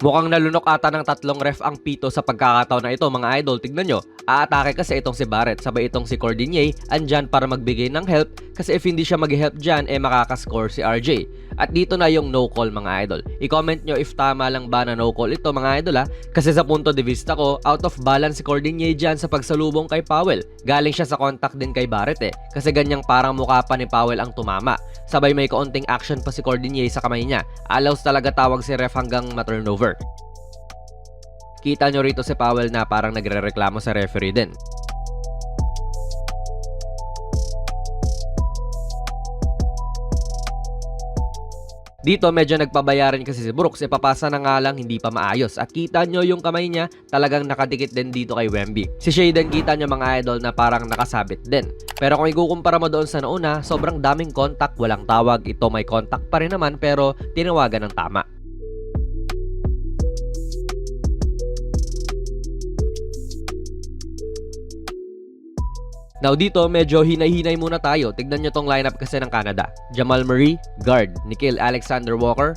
Mukhang nalunok ata ng tatlong ref ang pito sa pagkakataon na ito mga idol. Tignan nyo, aatake kasi itong si Barrett, sabay itong si Cordinier andyan para magbigay ng help kasi if hindi siya mag-help dyan, makakascore si RJ. At dito na yung no call mga idol. I-comment nyo if tama lang ba na no call ito mga idol kasi sa punto de vista ko, out of balance si Cordinier dyan sa pagsalubong kay Powell. Galing siya sa contact din kay Barrett kasi ganyang parang mukha pa ni Powell ang tumama. Sabay may kaunting action pa si Cordinier sa kamay niya. Allows talaga tawag si ref hanggang ma-turnover. Kita nyo rito si Powell na parang nagre-reklamo sa referee din. Dito medyo nagpabayaran kasi si Brooks, papasa na nga lang hindi pa maayos. At kita nyo yung kamay niya talagang nakadikit din dito kay Wemby. Si Shaden kita nyo mga idol na parang nakasabit din. Pero kung ikukumpara mo doon sa nauna, sobrang daming contact, walang tawag. Ito may contact pa rin naman pero tinawagan ng tama. Now dito, medyo hinay-hinay muna tayo. Tignan nyo tong lineup kasi ng Canada. Jamal Murray, guard. Nickeil Alexander-Walker,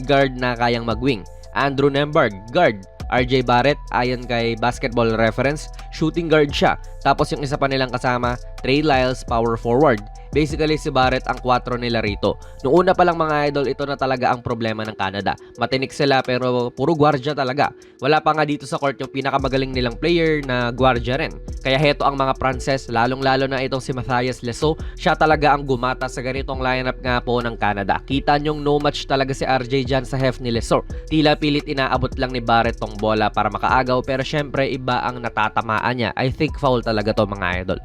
guard na kayang mag-wing. Andrew Nembhard, guard. RJ Barrett, ayon kay Basketball Reference, shooting guard siya. Tapos yung isa pa nilang kasama, Trey Lyles, power forward. Basically si Barrett ang 4 nila rito. Noong una pa lang mga idol, ito na talaga ang problema ng Canada. Matinik sila pero puro gwardiya talaga. Wala pa nga dito sa court yung pinakamagaling nilang player na gwardiya rin. Kaya heto ang mga Pranses, lalong-lalo na itong si Matthias Leso, siya talaga ang gumata sa ganitong lineup nga po ng Canada. Kita nyong no match talaga si RJ dyan sa hef ni Leso. Tila pilit inaabot lang ni Barrett tong bola para makaagaw pero syempre iba ang natatamaan niya. I think foul talaga to mga idol.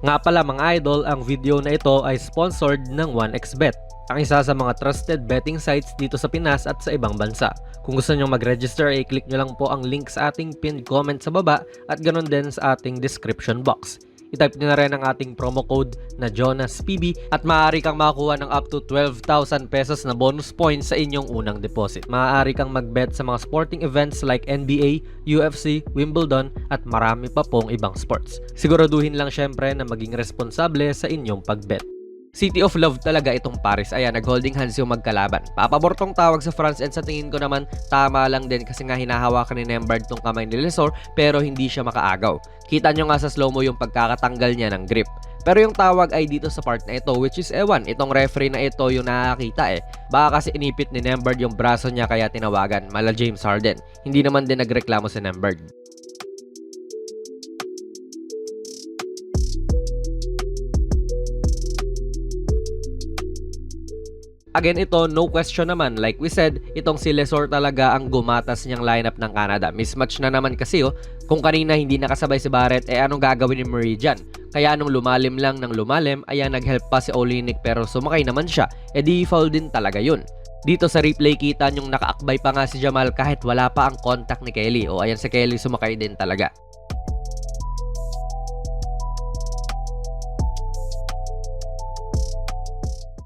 Nga pala mga idol, ang video na ito ay sponsored ng 1xBet, ang isa sa mga trusted betting sites dito sa Pinas at sa ibang bansa. Kung gusto nyo mag-register, i-click nyo lang po ang link sa ating pinned comment sa baba at ganoon din sa ating description box. I-type nyo na rin ang ating promo code na JonasPB at maaari kang makakuha ng up to 12,000 pesos na bonus points sa inyong unang deposit. Maaari kang mag-bet sa mga sporting events like NBA, UFC, Wimbledon at marami pa pong ibang sports. Siguraduhin lang syempre na maging responsable sa inyong pag-bet. City of Love talaga itong Paris. Ayan, nag-holding hands yung magkalaban. Papabor tong tawag sa France and sa tingin ko naman tama lang din kasi nga hinahawakan ni Nembhard tong kamay ni Lesor pero hindi siya makaagaw. Kita nyo nga sa slow-mo yung pagkakatanggal niya ng grip. Pero yung tawag ay dito sa part na ito which is ewan, itong referee na ito yung nakakita Baka kasi inipit ni Nembhard yung braso niya kaya tinawagan, mala James Harden. Hindi naman din nagreklamo si Nembhard. Again, ito, no question naman. Like we said, itong si Lesor talaga ang gumatas niyang lineup ng Canada. Mismatch na naman kasi kung kanina hindi nakasabay si Barrett, anong gagawin ni Murray dyan? Kaya nung lumalim lang ng lumalim, ayan nag-help pa si Olynyk pero sumakay naman siya. Di foul din talaga yun. Dito sa replay kita nyong nakaakbay pa nga si Jamal kahit wala pa ang contact ni Kelly. Ayan si Kelly sumakay din talaga.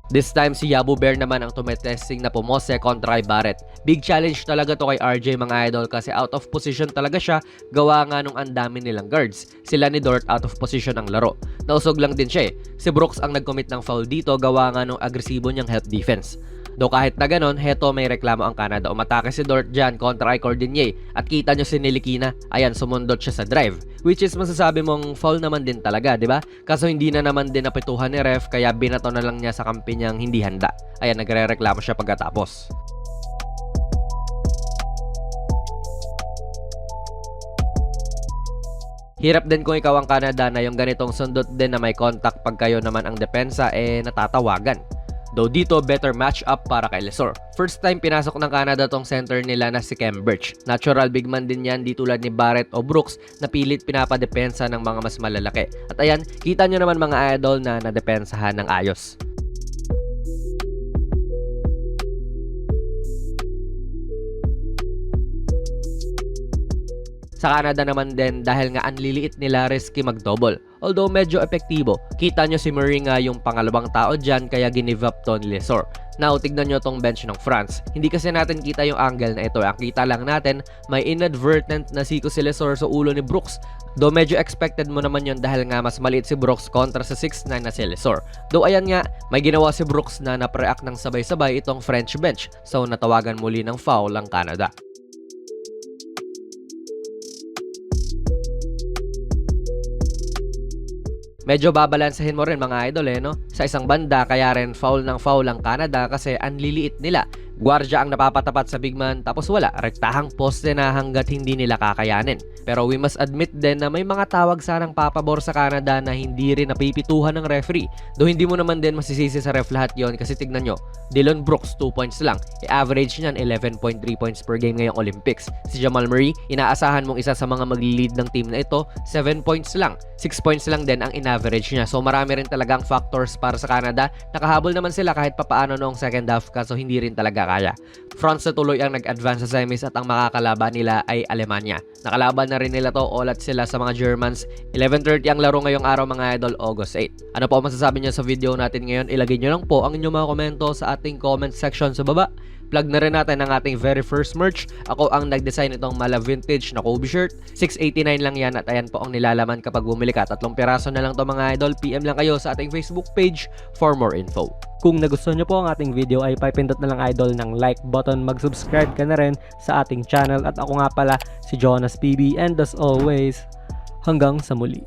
This time si Yabu Bear naman ang tumetesting na pumose kontra kay Barrett. Big challenge talaga to kay RJ mga idol kasi out of position talaga siya gawa nga nung andami nilang guards. Sila ni Dort out of position ang laro. Nausog lang din siya Si Brooks ang nag-commit ng foul dito gawa nga nung agresibo niyang help defense. Do kahit na ganon, heto may reklamo ang Canada. Umatake si Dort dyan kontra kay Cordinier. At kita nyo si Ntilikina, ayan sumundot siya sa drive. Which is masasabi mong foul naman din talaga, di ba? Kaso hindi na naman din napituhan ni ref kaya binato na lang niya sa kampi niyang hindi handa. Ayan, nagre-reklamo siya pagkatapos. Hirap din kung ikaw ang Canada na yung ganitong sundot din na may contact pag kayo naman ang depensa natatawagan. Though dito, better match up para kay Lesor. First time pinasok ng Canada tong center nila na si Khem Birch. Natural big man din yan di tulad ni Barrett o Brooks na pilit pinapadepensa ng mga mas malalaki. At ayan, kita nyo naman mga idol na nadepensahan ng ayos. Sa Canada naman din dahil nga ang liliit nila risky mag-double. Although medyo epektibo, kita nyo si Murray nga yung pangalawang tao dyan kaya ginive up to ni Lesor. Now, tignan nyo tong bench ng France. Hindi kasi natin kita yung angle na ito. Ang kita lang natin, may inadvertent na siko si Lesor sa ulo ni Brooks. Though medyo expected mo naman yun dahil nga mas maliit si Brooks kontra sa 6'9 na si Lesor. Though ayan nga, may ginawa si Brooks na napreact ng sabay-sabay itong French bench. So natawagan muli ng foul ang Canada. Medyo babalansahin mo rin mga idol no? Sa isang banda kaya rin foul ng foul ang Canada kasi ang liliit nila. Guardia ang napapatapat sa big man tapos wala, rektahang poste na hanggat hindi nila kakayanin. Pero we must admit din na may mga tawag sanang papabor sa Canada na hindi rin napipituhan ng referee. Though hindi mo naman din masisisi sa ref lahat yon kasi tignan nyo, Dillon Brooks 2 points lang. I-average niyan 11.3 points per game ngayong Olympics. Si Jamal Murray, inaasahan mong isa sa mga mag-lead ng team na ito, 7 points lang. 6 points lang din ang in-average niya. So marami rin talagang factors para sa Canada. Nakahabol naman sila kahit papaano noong second half kaso hindi rin talaga kaya. France na tuloy ang nag-advance sa semis at ang makakalaban nila ay Alemanya. Nakalaban na rin nila to, olat sila sa mga Germans. 11:30 ang laro ngayong araw mga idol, August 8. Ano po ang masasabi niyo sa video natin ngayon? Ilagay niyo lang po ang inyong mga komento sa ating comment section sa baba. Plug na rin natin ang ating very first merch. Ako ang nag-design itong Mala Vintage na Kobe shirt. 689 lang yan at ayan po ang nilalaman kapag bumili ka. 3 piraso na lang to mga idol. PM lang kayo sa ating Facebook page for more info. Kung nagustuhan nyo po ang ating video ay pipindot na lang idol ng like button. Mag-subscribe ka na rin sa ating channel. At ako nga pala si Jonas PB and as always, hanggang sa muli.